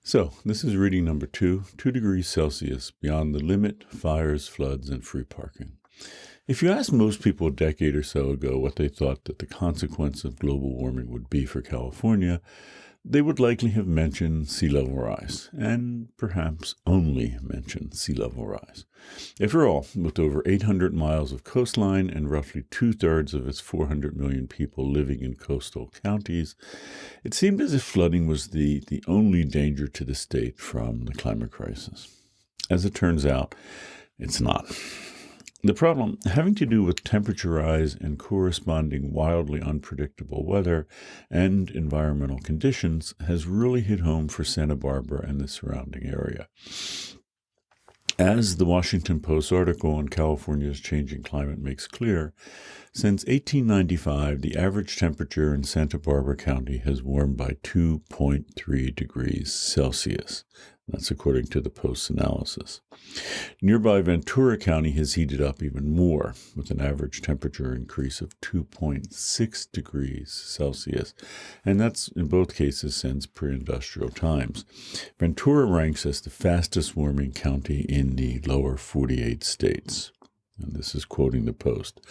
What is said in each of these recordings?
So, this is reading number 2 degrees Celsius, beyond the limit, fires, floods, and free parking. If you asked most people a decade or so ago what they thought that the consequence of global warming would be for California, they would likely have mentioned sea level rise, and perhaps only mentioned sea level rise. After all, with over 800 miles of coastline and roughly two-thirds of its 400 million people living in coastal counties, it seemed as if flooding was the only danger to the state from the climate crisis. As it turns out, it's not. The problem having to do with temperature rise and corresponding wildly unpredictable weather and environmental conditions has really hit home for Santa Barbara and the surrounding area. As the Washington Post article on California's changing climate makes clear, since 1895, the average temperature in Santa Barbara County has warmed by 2.3 degrees Celsius. That's according to the Post's analysis. Nearby Ventura County has heated up even more, with an average temperature increase of 2.6 degrees Celsius, and that's in both cases since pre-industrial times. Ventura ranks as the fastest warming county in the lower 48 states. And this is quoting the Post.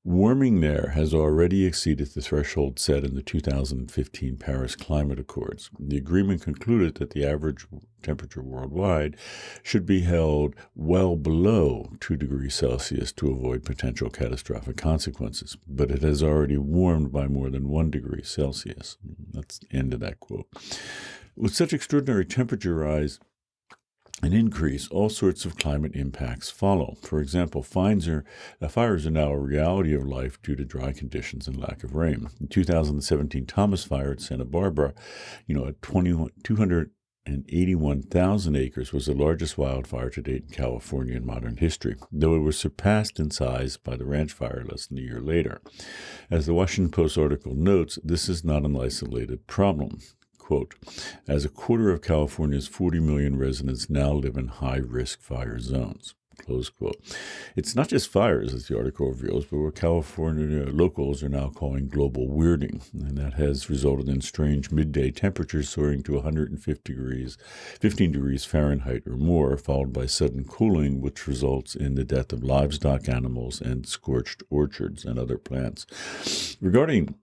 Warming there has already exceeded the threshold set in the 2015 Paris Climate Accords. The agreement concluded that the average temperature worldwide should be held well below 2 degrees Celsius to avoid potential catastrophic consequences, but it has already warmed by more than 1 degree Celsius. That's the end of that quote. With such extraordinary temperature rise, an increase, all sorts of climate impacts follow. For example, fires are now a reality of life due to dry conditions and lack of rain. The 2017 Thomas Fire at Santa Barbara, at 281,000 acres, was the largest wildfire to date in California in modern history, though it was surpassed in size by the Ranch Fire less than a year later. As the Washington Post article notes, this is not an isolated problem. Quote, as a quarter of California's 40 million residents now live in high-risk fire zones. Close quote. It's not just fires, as the article reveals, but what California locals are now calling global weirding, and that has resulted in strange midday temperatures soaring to 15 degrees Fahrenheit or more, followed by sudden cooling, which results in the death of livestock, animals, and scorched orchards and other plants. Regarding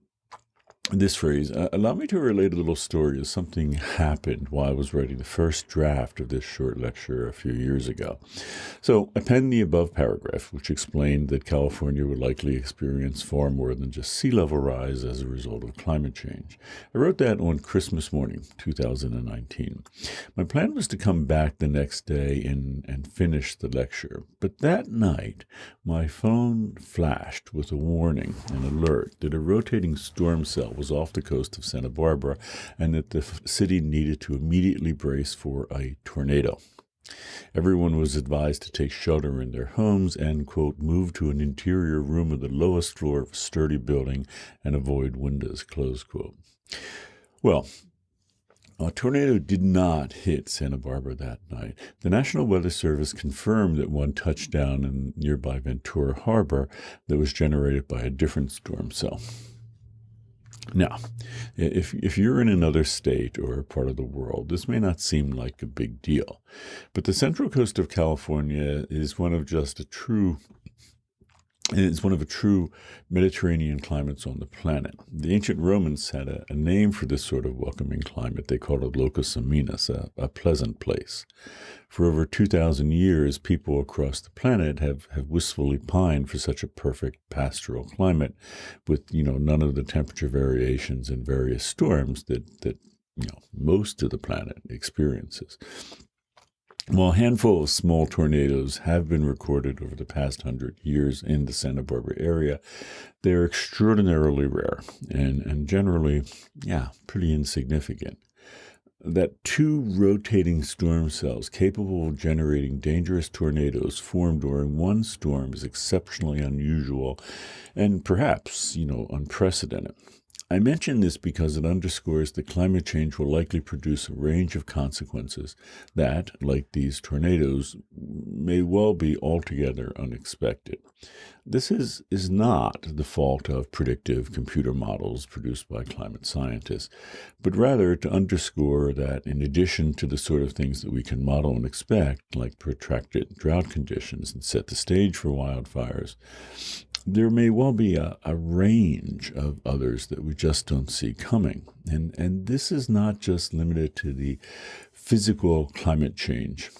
this phrase, allow me to relate a little story as something happened while I was writing the first draft of this short lecture a few years ago. So I penned the above paragraph, which explained that California would likely experience far more than just sea level rise as a result of climate change. I wrote that on Christmas morning, 2019. My plan was to come back the next day and finish the lecture, but that night my phone flashed with a warning, an alert, that a rotating storm cell was off the coast of Santa Barbara and that the city needed to immediately brace for a tornado. Everyone was advised to take shelter in their homes and, quote, move to an interior room of the lowest floor of a sturdy building and avoid windows, close quote. Well, a tornado did not hit Santa Barbara that night. The National Weather Service confirmed that one touched down in nearby Ventura Harbor that was generated by a different storm cell. Now, if you're in another state or a part of the world, this may not seem like a big deal, but the central coast of California is one of a true Mediterranean climates on the planet. The ancient Romans had a name for this sort of welcoming climate. They called it locus amenus, a pleasant place. For over 2,000 years, people across the planet have wistfully pined for such a perfect pastoral climate with, none of the temperature variations and various storms that most of the planet experiences. While a handful of small tornadoes have been recorded over the past 100 years in the Santa Barbara area, they're extraordinarily rare and generally, pretty insignificant. That two rotating storm cells capable of generating dangerous tornadoes formed during one storm is exceptionally unusual and perhaps, unprecedented. I mention this because it underscores that climate change will likely produce a range of consequences that, like these tornadoes, may well be altogether unexpected. This is not the fault of predictive computer models produced by climate scientists, but rather to underscore that in addition to the sort of things that we can model and expect, like protracted drought conditions that set the stage for wildfires, there may well be a range of others that we just don't see coming. And this is not just limited to the physical climate change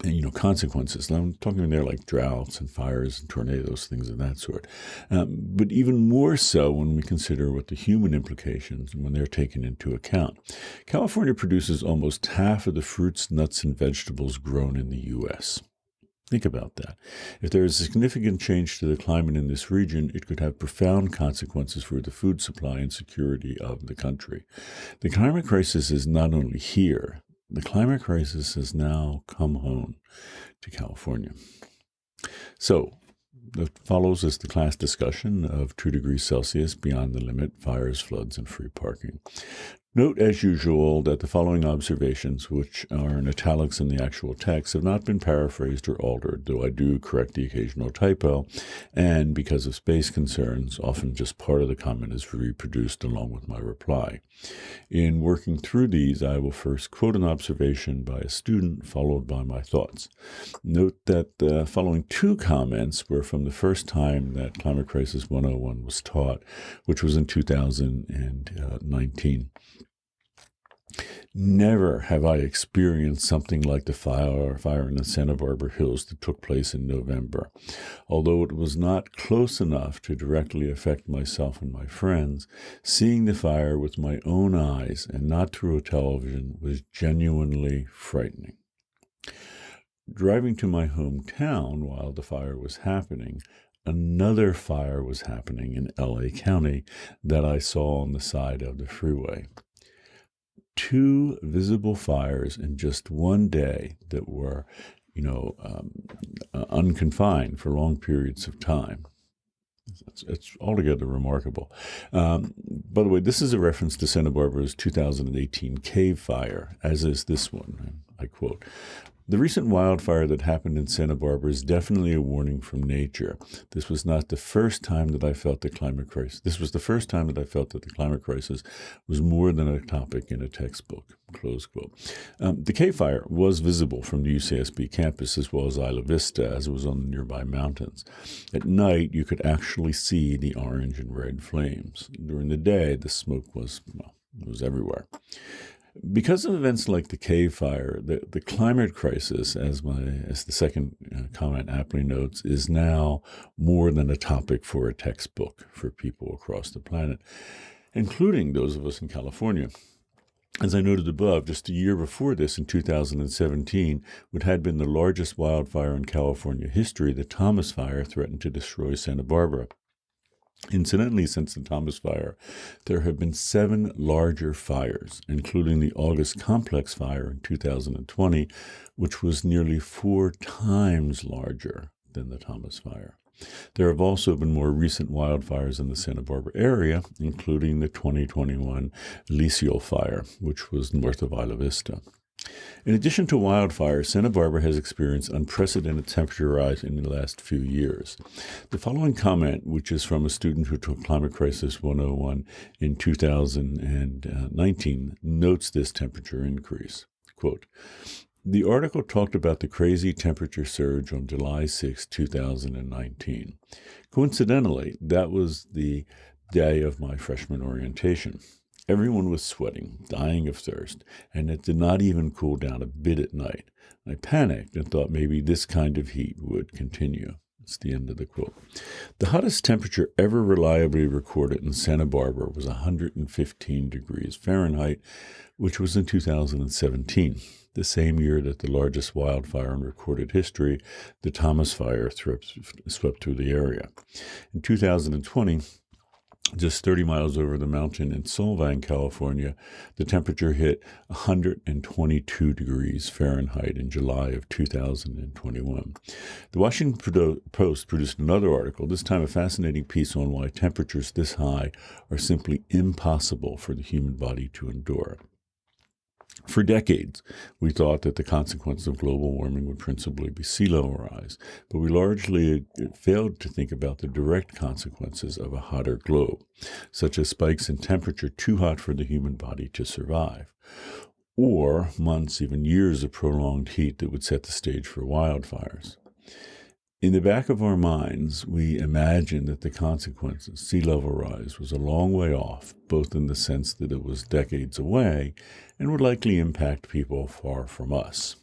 and, consequences. And I'm talking there like droughts and fires and tornadoes, things of that sort. But even more so when we consider what the human implications, when they're taken into account. California produces almost half of the fruits, nuts, and vegetables grown in the U.S. Think about that. If there is a significant change to the climate in this region, it could have profound consequences for the food supply and security of the country. The climate crisis is not only here, the climate crisis has now come home to California. So, what follows is the class discussion of 2 degrees Celsius beyond the limit, fires, floods, and free parking. Note, as usual, that the following observations, which are in italics in the actual text, have not been paraphrased or altered, though I do correct the occasional typo, and because of space concerns, often just part of the comment is reproduced along with my reply. In working through these, I will first quote an observation by a student, followed by my thoughts. Note that the following 2 comments were from the first time that Climate Crisis 101 was taught, which was in 2019. Never have I experienced something like the fire in the Santa Barbara Hills that took place in November. Although it was not close enough to directly affect myself and my friends, seeing the fire with my own eyes and not through a television was genuinely frightening. Driving to my hometown while the fire was happening, another fire was happening in LA County that I saw on the side of the freeway. 2 visible fires in just one day that were, unconfined for long periods of time. It's altogether remarkable. By the way, this is a reference to Santa Barbara's 2018 cave fire, as is this one. I quote, "The recent wildfire that happened in Santa Barbara is definitely a warning from nature. This was not the first time that I felt the climate crisis. This was the first time that I felt that the climate crisis was more than a topic in a textbook." Close quote. The cave fire was visible from the UCSB campus as well as Isla Vista, as it was on the nearby mountains. At night, you could actually see the orange and red flames. During the day, the smoke was everywhere. Because of events like the cave fire, the climate crisis, as the second comment aptly notes, is now more than a topic for a textbook for people across the planet, including those of us in California. As I noted above, just a year before this, in 2017, what had been the largest wildfire in California history, the Thomas Fire, threatened to destroy Santa Barbara. Incidentally, since the Thomas Fire, there have been 7 larger fires, including the August Complex Fire in 2020, which was nearly 4 times larger than the Thomas Fire. There have also been more recent wildfires in the Santa Barbara area, including the 2021 Liesel Fire, which was north of Isla Vista. In addition to wildfires, Santa Barbara has experienced unprecedented temperature rise in the last few years. The following comment, which is from a student who took Climate Crisis 101 in 2019, notes this temperature increase. Quote, "The article talked about the crazy temperature surge on July 6, 2019. Coincidentally, that was the day of my freshman orientation. Everyone was sweating, dying of thirst, and it did not even cool down a bit at night. I panicked and thought maybe this kind of heat would continue." That's the end of the quote. The hottest temperature ever reliably recorded in Santa Barbara was 115 degrees Fahrenheit, which was in 2017, the same year that the largest wildfire in recorded history, the Thomas Fire, swept through the area. In 2020, Just 30 miles over the mountain in Solvang, California, the temperature hit 122 degrees Fahrenheit in July of 2021. The Washington Post produced another article, this time a fascinating piece on why temperatures this high are simply impossible for the human body to endure. For decades, we thought that the consequences of global warming would principally be sea level rise, but we largely failed to think about the direct consequences of a hotter globe, such as spikes in temperature too hot for the human body to survive, or months, even years of prolonged heat that would set the stage for wildfires. In the back of our minds, we imagined that the consequences, sea level rise, was a long way off, both in the sense that it was decades away and would likely impact people far from us.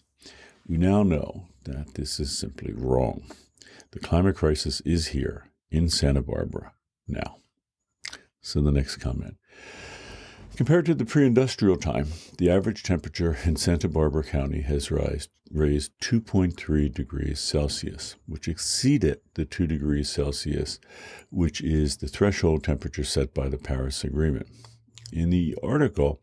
We now know that this is simply wrong. The climate crisis is here in Santa Barbara now. So the next comment. Compared to the pre-industrial time, the average temperature in Santa Barbara County has raised 2.3 degrees Celsius, which exceeded the 2 degrees Celsius, which is the threshold temperature set by the Paris Agreement. In the article,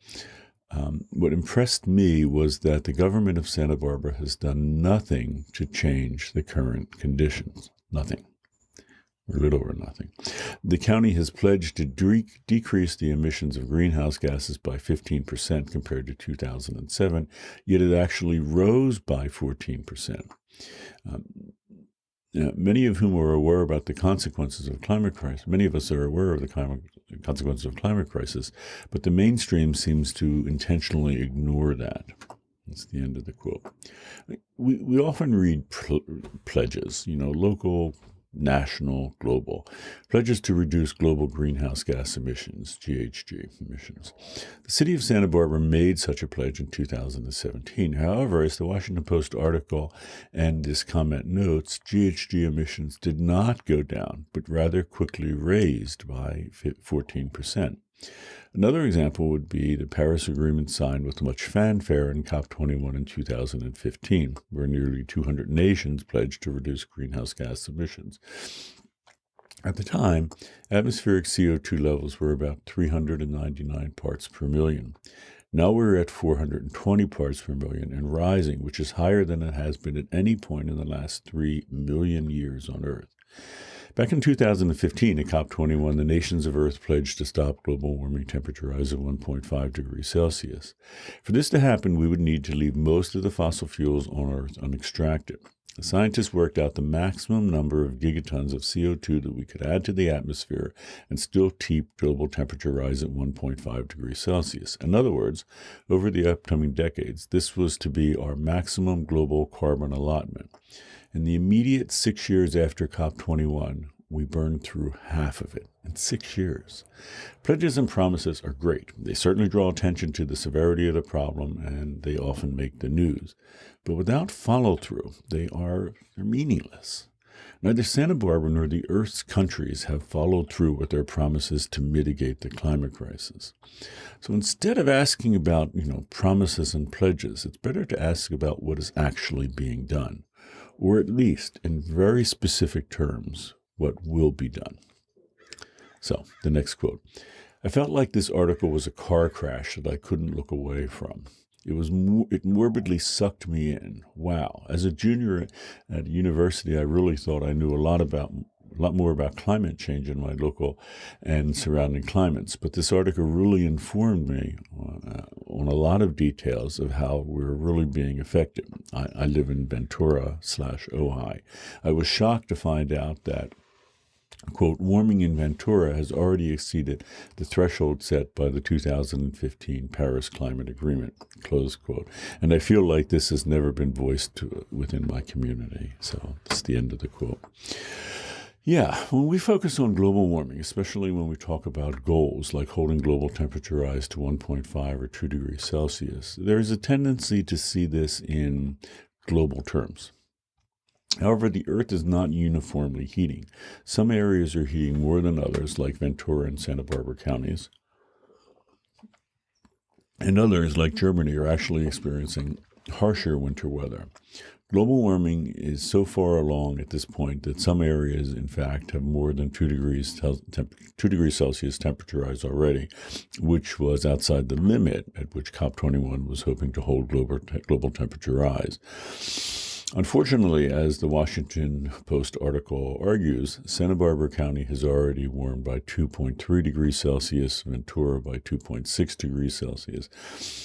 what impressed me was that the government of Santa Barbara has done nothing to change the current conditions. Nothing. Or little or nothing. The county has pledged to decrease the emissions of greenhouse gases by 15% compared to 2007, yet it actually rose by 14%. Many of whom are aware about the consequences of climate crisis. Many of us are aware of the consequences of climate crisis, but the mainstream seems to intentionally ignore that. That's the end of the quote. We often read pledges, local, national, global, pledges to reduce global greenhouse gas emissions, GHG emissions. The city of Santa Barbara made such a pledge in 2017. However, as the Washington Post article and this comment notes, GHG emissions did not go down, but rather quickly raised by 14%. Another example would be the Paris Agreement signed with much fanfare in COP21 in 2015, where nearly 200 nations pledged to reduce greenhouse gas emissions. At the time, atmospheric CO2 levels were about 399 parts per million. Now we're at 420 parts per million and rising, which is higher than it has been at any point in the last 3 million years on Earth. Back in 2015, at COP21, the nations of Earth pledged to stop global warming temperature rise of 1.5 degrees Celsius. For this to happen, we would need to leave most of the fossil fuels on Earth unextracted. The scientists worked out the maximum number of gigatons of CO2 that we could add to the atmosphere and still keep global temperature rise at 1.5 degrees Celsius. In other words, over the upcoming decades, this was to be our maximum global carbon allotment. In the immediate 6 years after COP21, we burned through half of it in 6 years. Pledges and promises are great. They certainly draw attention to the severity of the problem, and they often make the news. But without follow-through, they're meaningless. Neither Santa Barbara nor the Earth's countries have followed through with their promises to mitigate the climate crisis. So instead of asking about, promises and pledges, it's better to ask about what is actually being done, or at least, in very specific terms, what will be done. So, the next quote. I felt like this article was a car crash that I couldn't look away from. It morbidly sucked me in. Wow. As a junior at university, I really thought I knew a lot more about climate change in my local and surrounding climates. But this article really informed me on a lot of details of how we're really being affected. I live in Ventura/Ojai. I was shocked to find out that, quote, warming in Ventura has already exceeded the threshold set by the 2015 Paris Climate Agreement, close quote. And I feel like this has never been voiced within my community. So that's the end of the quote. Yeah, when we focus on global warming, especially when we talk about goals like holding global temperature rise to 1.5 or 2 degrees Celsius, there is a tendency to see this in global terms. However, the Earth is not uniformly heating. Some areas are heating more than others, like Ventura and Santa Barbara counties. And others, like Germany, are actually experiencing harsher winter weather. Global warming is so far along at this point that some areas, in fact, have more than 2 degrees Celsius temperature rise already, which was outside the limit at which COP21 was hoping to hold global temperature rise. Unfortunately, as the Washington Post article argues, Santa Barbara County has already warmed by 2.3 degrees Celsius, Ventura by 2.6 degrees Celsius.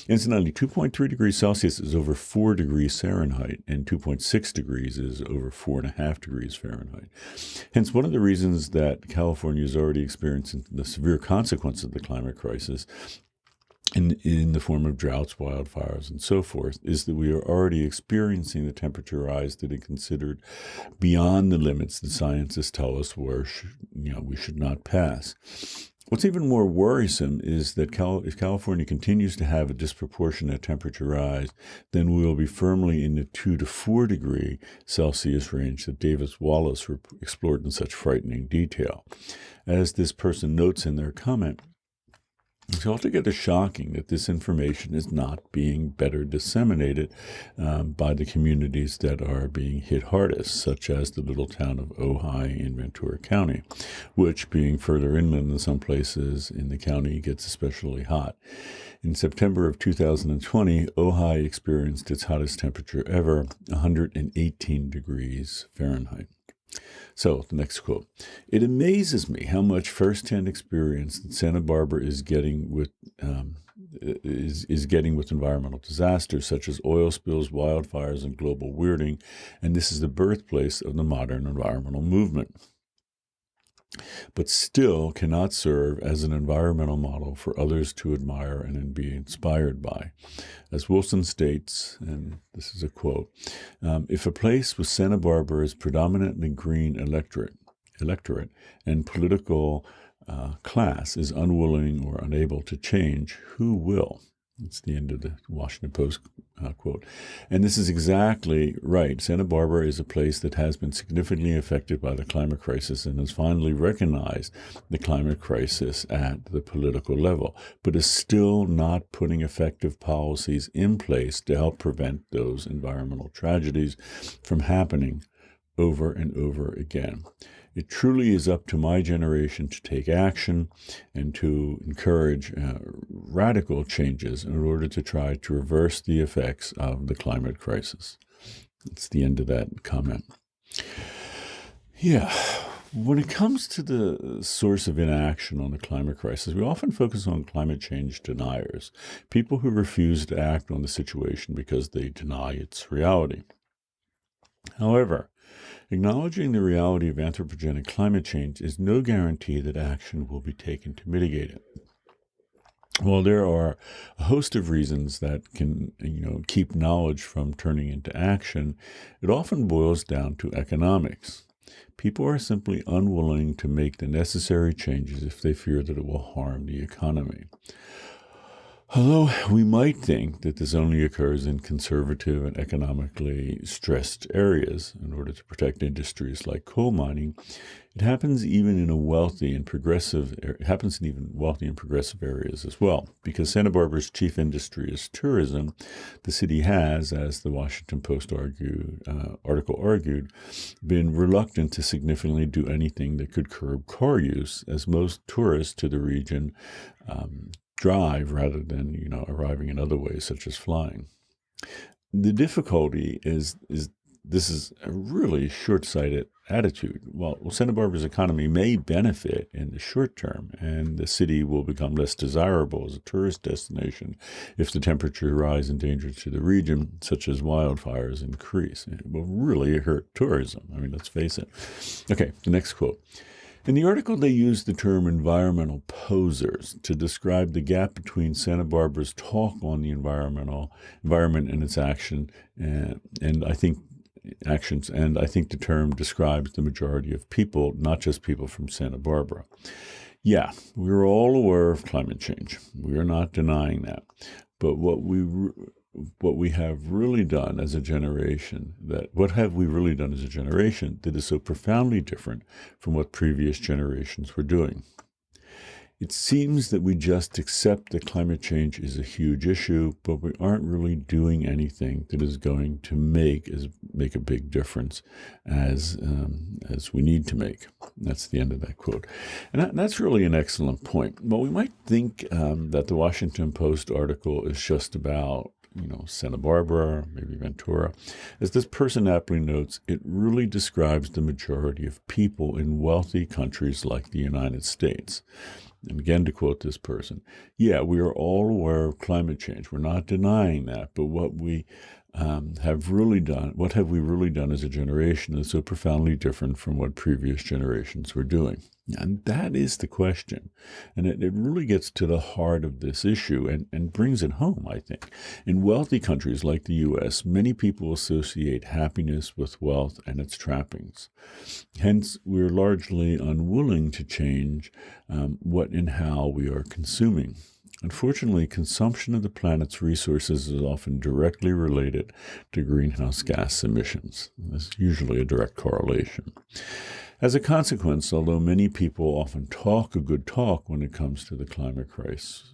Incidentally, 2.3 degrees Celsius is over 4 degrees Fahrenheit, and 2.6 degrees is over 4.5 degrees Fahrenheit. Hence, one of the reasons that California is already experiencing the severe consequences of the climate crisis in the form of droughts, wildfires, and so forth, is that we are already experiencing the temperature rise that is considered beyond the limits that scientists tell us where we should not pass. What's even more worrisome is that if California continues to have a disproportionate temperature rise, then we will be firmly in the 2 to 4 degree Celsius range that Davis Wallace explored in such frightening detail. As this person notes in their comment, it's altogether shocking that this information is not being better disseminated by the communities that are being hit hardest, such as the little town of Ojai in Ventura County, which, being further inland in some places in the county, gets especially hot. In September of 2020, Ojai experienced its hottest temperature ever, 118 degrees Fahrenheit. So, the next quote. It amazes me how much first-hand experience that Santa Barbara is getting with environmental disasters such as oil spills, wildfires, and global warming, and this is the birthplace of the modern environmental movement, but still cannot serve as an environmental model for others to admire and be inspired by. As Wilson states, and this is a quote, if a place with Santa Barbara's predominantly green electorate and political class is unwilling or unable to change, who will? It's the end of the Washington Post quote. And this is exactly right. Santa Barbara is a place that has been significantly affected by the climate crisis and has finally recognized the climate crisis at the political level, but is still not putting effective policies in place to help prevent those environmental tragedies from happening over and over again. It truly is up to my generation to take action and to encourage radical changes in order to try to reverse the effects of the climate crisis. That's the end of that comment. Yeah. When it comes to the source of inaction on the climate crisis, we often focus on climate change deniers, people who refuse to act on the situation because they deny its reality. However, acknowledging the reality of anthropogenic climate change is no guarantee that action will be taken to mitigate it. While there are a host of reasons that can, keep knowledge from turning into action, it often boils down to economics. People are simply unwilling to make the necessary changes if they fear that it will harm the economy. Although we might think that this only occurs in conservative and economically stressed areas in order to protect industries like coal mining, it happens even in wealthy and progressive areas as well. Because Santa Barbara's chief industry is tourism, the city has, as the Washington Post article argued, been reluctant to significantly do anything that could curb car use, as most tourists to the region drive rather than arriving in other ways such as flying. The difficulty is this is a really short-sighted attitude. Well, Santa Barbara's economy may benefit in the short term, and the city will become less desirable as a tourist destination if the temperature rise and dangers to the region, such as wildfires, increase. It will really hurt tourism. Let's face it. Okay, the next quote. In the article, they use the term environmental posers to describe the gap between Santa Barbara's talk on the environment and its action, and I think the term describes the majority of people, not just people from Santa Barbara. Yeah, we're all aware of climate change. We are not denying that. But what we have really done as a generation, that is so profoundly different from what previous generations were doing? It seems that we just accept that climate change is a huge issue, but we aren't really doing anything that is going to make a big difference as we need to make. That's the end of that quote. And that's really an excellent point. Well, we might think that the Washington Post article is just about Santa Barbara, maybe Ventura. As this person aptly notes, it really describes the majority of people in wealthy countries like the United States. And again, to quote this person, yeah, we are all aware of climate change. We're not denying that. But what we have really done as a generation is so profoundly different from what previous generations were doing. And that is the question. And it really gets to the heart of this issue and brings it home, I think. In wealthy countries like the U.S., many people associate happiness with wealth and its trappings. Hence, we're largely unwilling to change what and how we are consuming. Unfortunately, consumption of the planet's resources is often directly related to greenhouse gas emissions. There's usually a direct correlation. As a consequence, although many people often talk a good talk when it comes to the climate crisis,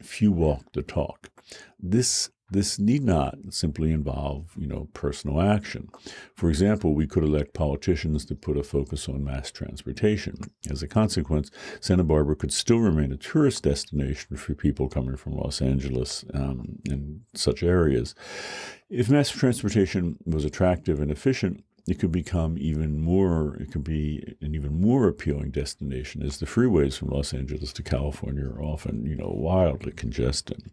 few walk the talk. This need not simply involve, personal action. For example, we could elect politicians to put a focus on mass transportation. As a consequence, Santa Barbara could still remain a tourist destination for people coming from Los Angeles and such areas. If mass transportation was attractive and efficient, it could be an even more appealing destination, as the freeways from Los Angeles to California are often, wildly congested.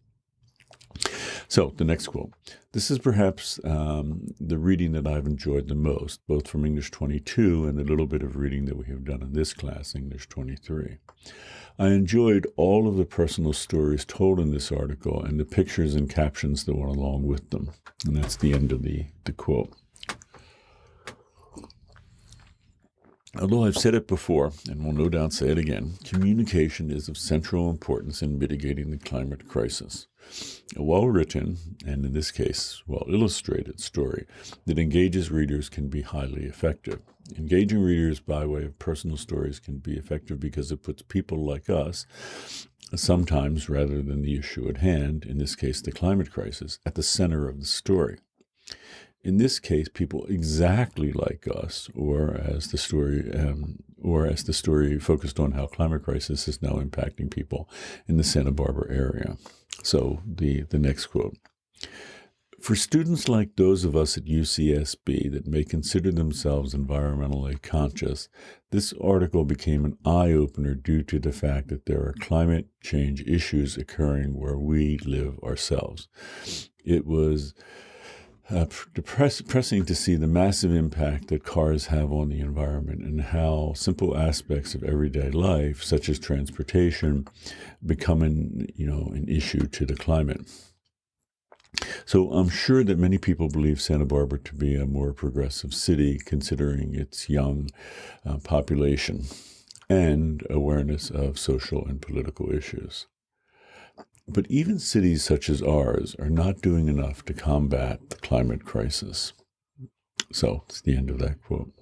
So the next quote. This is perhaps the reading that I've enjoyed the most, both from English 22 and the little bit of reading that we have done in this class, English 23. I enjoyed all of the personal stories told in this article and the pictures and captions that went along with them. And that's the end of the quote. Although I've said it before, and will no doubt say it again, communication is of central importance in mitigating the climate crisis. A well-written, and in this case, well-illustrated story that engages readers can be highly effective. Engaging readers by way of personal stories can be effective because it puts people like us, sometimes rather than the issue at hand, in this case the climate crisis, at the center of the story. In this case, people exactly like us, or as the story focused on how climate crisis is now impacting people in the Santa Barbara area. So the next quote. For students like those of us at UCSB that may consider themselves environmentally conscious, this article became an eye-opener due to the fact that there are climate change issues occurring where we live ourselves. It was depressing to see the massive impact that cars have on the environment and how simple aspects of everyday life, such as transportation, become an issue to the climate. So I'm sure that many people believe Santa Barbara to be a more progressive city, considering its young population and awareness of social and political issues. But even cities such as ours are not doing enough to combat the climate crisis. So it's the end of that quote.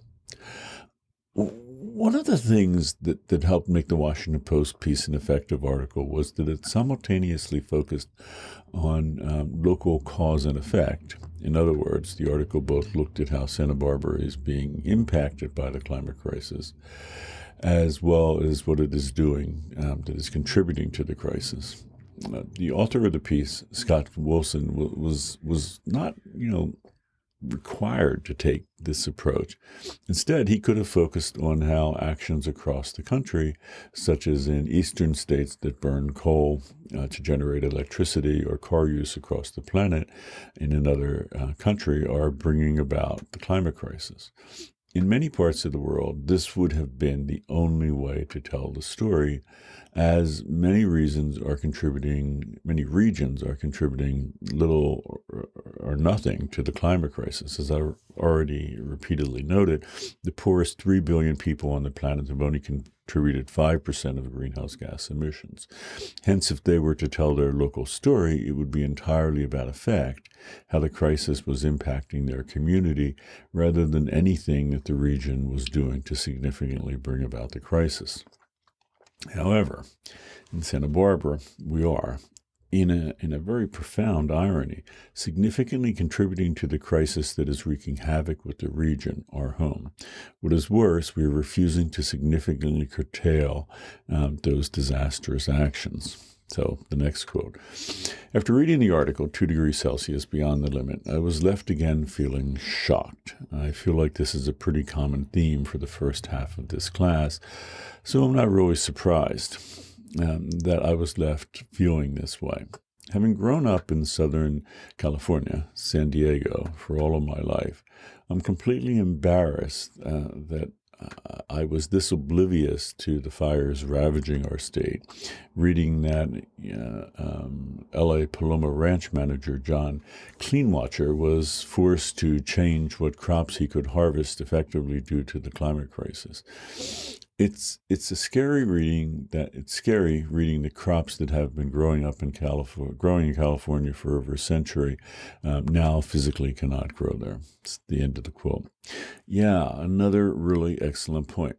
One of the things that helped make the Washington Post piece an effective article was that it simultaneously focused on local cause and effect. In other words, the article both looked at how Santa Barbara is being impacted by the climate crisis, as well as what it is doing that is contributing to the crisis. The author of the piece, Scott Wilson, was not, required to take this approach. Instead, he could have focused on how actions across the country, such as in eastern states that burn coal to generate electricity, or car use across the planet in another country, are bringing about the climate crisis. In many parts of the world, this would have been the only way to tell the story, as many regions are contributing little or nothing to the climate crisis. As I already repeatedly noted, the poorest 3 billion people on the planet have only contributed 5% of greenhouse gas emissions. Hence, if they were to tell their local story, it would be entirely about effect, how the crisis was impacting their community, rather than anything that the region was doing to significantly bring about the crisis. However, in Santa Barbara, we are, in a very profound irony, significantly contributing to the crisis that is wreaking havoc with the region, our home. What is worse, we are refusing to significantly curtail those disastrous actions. So the next quote. After reading the article, 2 degrees Celsius Beyond the Limit, I was left again feeling shocked. I feel like this is a pretty common theme for the first half of this class, so I'm not really surprised that I was left feeling this way. Having grown up in Southern California, San Diego, for all of my life, I'm completely embarrassed that I was this oblivious to the fires ravaging our state. Reading that L.A. Paloma Ranch manager John Cleanwatcher was forced to change what crops he could harvest effectively due to the climate crisis. It's a scary reading. It's scary reading the crops that have been growing in California for over a century now physically cannot grow there. It's the end of the quote. Yeah, another really excellent point.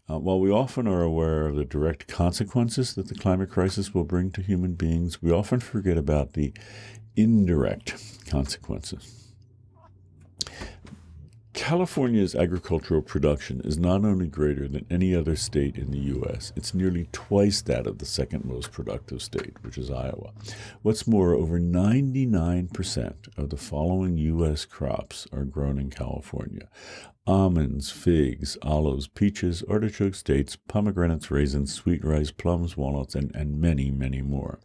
While we often are aware of the direct consequences that the climate crisis will bring to human beings, we often forget about the indirect consequences. California's agricultural production is not only greater than any other state in the U.S., it's nearly twice that of the second most productive state, which is Iowa. What's more, over 99% of the following U.S. crops are grown in California: almonds, figs, olives, peaches, artichokes, dates, pomegranates, raisins, sweet rice, plums, walnuts, and many, many more.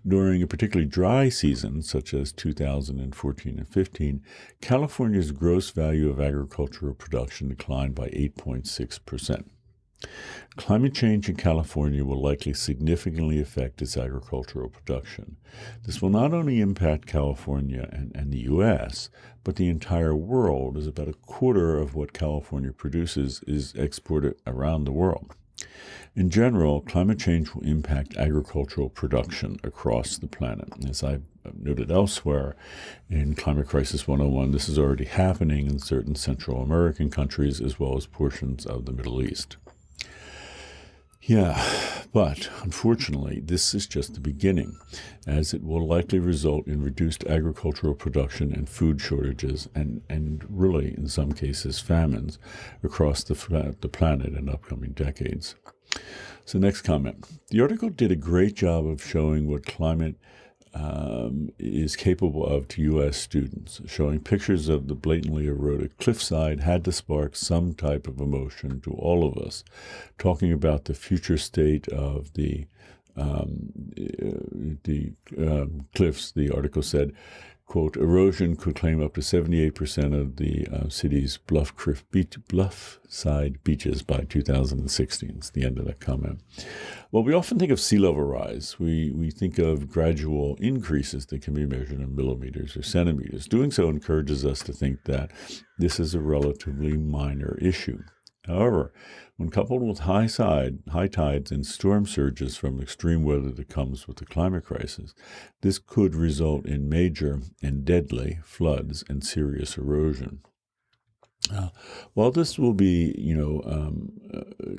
During a particularly dry season, such as 2014 and 15, California's gross value of agricultural production declined by 8.6%. Climate change in California will likely significantly affect its agricultural production. This will not only impact California and the U.S., but the entire world, as about a quarter of what California produces is exported around the world. In general, climate change will impact agricultural production across the planet. As I've noted elsewhere in Climate Crisis 101, this is already happening in certain Central American countries as well as portions of the Middle East. Yeah, but unfortunately, this is just the beginning, as it will likely result in reduced agricultural production and food shortages and really, in some cases, famines across the planet in upcoming decades. So next comment. The article did a great job of showing what climate is capable of to U.S. students. Showing pictures of the blatantly eroded cliffside had to spark some type of emotion to all of us. Talking about the future state of the cliffs, the article said, quote, erosion could claim up to 78% of the city's bluff-side beaches by 2016. It's the end of that comment. Well, we often think of sea level rise. We think of gradual increases that can be measured in millimeters or centimeters. Doing so encourages us to think that this is a relatively minor issue. However, when coupled with high tides and storm surges from extreme weather that comes with the climate crisis, this could result in major and deadly floods and serious erosion. While this will be,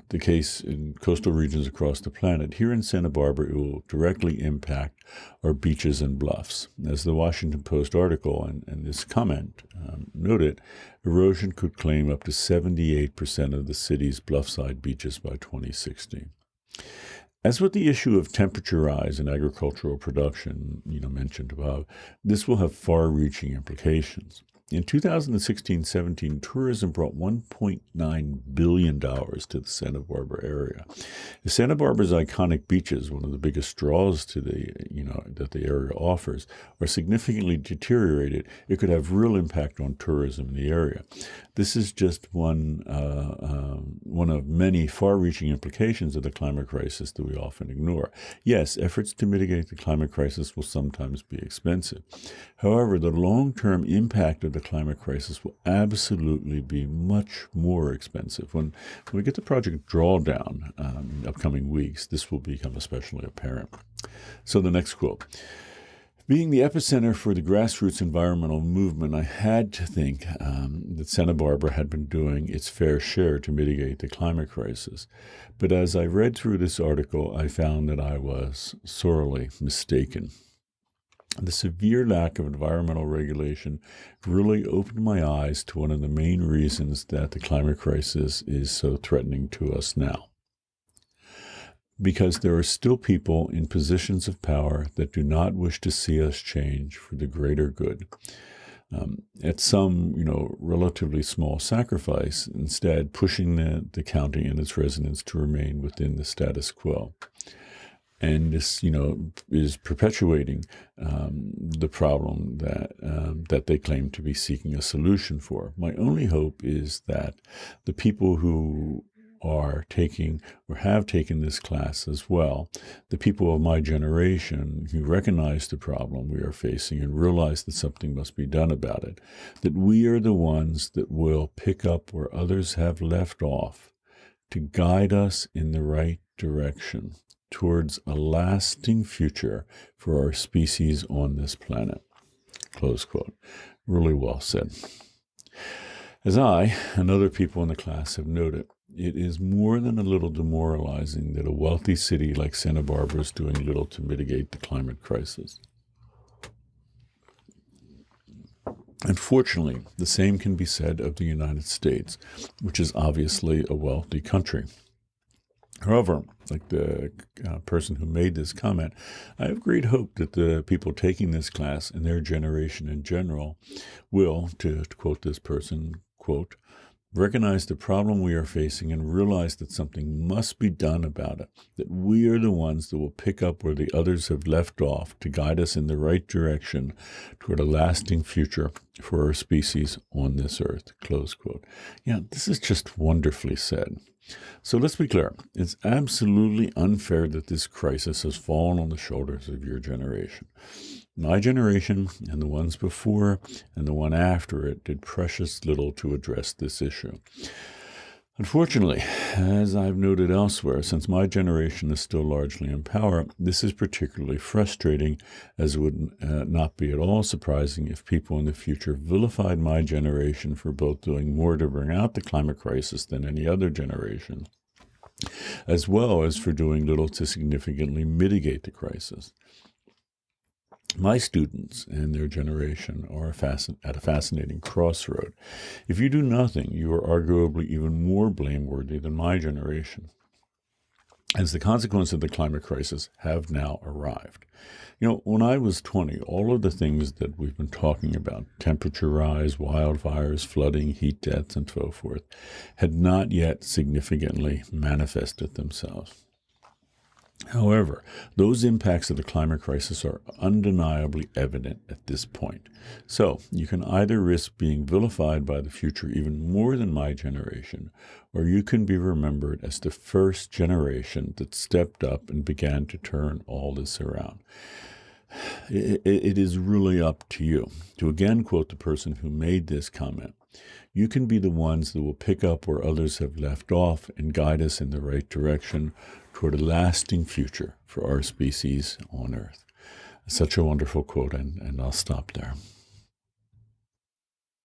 the case in coastal regions across the planet, here in Santa Barbara, it will directly impact our beaches and bluffs. As the Washington Post article and this comment noted, erosion could claim up to 78% of the city's bluffside beaches by 2060. As with the issue of temperature rise in agricultural production, mentioned above, this will have far-reaching implications. In 2016-17, tourism brought $1.9 billion to the Santa Barbara area. If Santa Barbara's iconic beaches, one of the biggest draws to that the area offers, are significantly deteriorated, it could have real impact on tourism in the area. This is just one of many far-reaching implications of the climate crisis that we often ignore. Yes, efforts to mitigate the climate crisis will sometimes be expensive. However, the long-term impact of the climate crisis will absolutely be much more expensive. When we get the project drawdown in upcoming weeks, this will become especially apparent. So the next quote. Being the epicenter for the grassroots environmental movement, I had to think that Santa Barbara had been doing its fair share to mitigate the climate crisis. But as I read through this article, I found that I was sorely mistaken. The severe lack of environmental regulation really opened my eyes to one of the main reasons that the climate crisis is so threatening to us now. Because there are still people in positions of power that do not wish to see us change for the greater good. At some, relatively small sacrifice, instead pushing the county and its residents to remain within the status quo. And this, is perpetuating the problem that they claim to be seeking a solution for. My only hope is that the people who are taking or have taken this class as well, the people of my generation who recognize the problem we are facing and realize that something must be done about it, that we are the ones that will pick up where others have left off to guide us in the right direction towards a lasting future for our species on this planet. Close quote. Really well said. As I and other people in the class have noted, it is more than a little demoralizing that a wealthy city like Santa Barbara is doing little to mitigate the climate crisis. Unfortunately, the same can be said of the United States, which is obviously a wealthy country. However, like the person who made this comment, I have great hope that the people taking this class and their generation in general will, to quote this person, quote, recognize the problem we are facing and realize that something must be done about it, that we are the ones that will pick up where the others have left off to guide us in the right direction toward a lasting future for our species on this earth, close quote. Yeah, this is just wonderfully said. So let's be clear. It's absolutely unfair that this crisis has fallen on the shoulders of your generation. My generation and the ones before and the one after it did precious little to address this issue. Unfortunately, as I've noted elsewhere, since my generation is still largely in power, this is particularly frustrating, as it would not be at all surprising if people in the future vilified my generation for both doing more to bring out the climate crisis than any other generation, as well as for doing little to significantly mitigate the crisis. My students and their generation are at a fascinating crossroad. If you do nothing, you are arguably even more blameworthy than my generation, as the consequences of the climate crisis have now arrived. When I was 20, all of the things that we've been talking about, temperature rise, wildfires, flooding, heat deaths, and so forth, had not yet significantly manifested themselves. However, those impacts of the climate crisis are undeniably evident at this point. So you can either risk being vilified by the future even more than my generation, or you can be remembered as the first generation that stepped up and began to turn all this around. It is really up to you. To again quote the person who made this comment, you can be the ones that will pick up where others have left off and guide us in the right direction toward a lasting future for our species on Earth. Such a wonderful quote, and I'll stop there.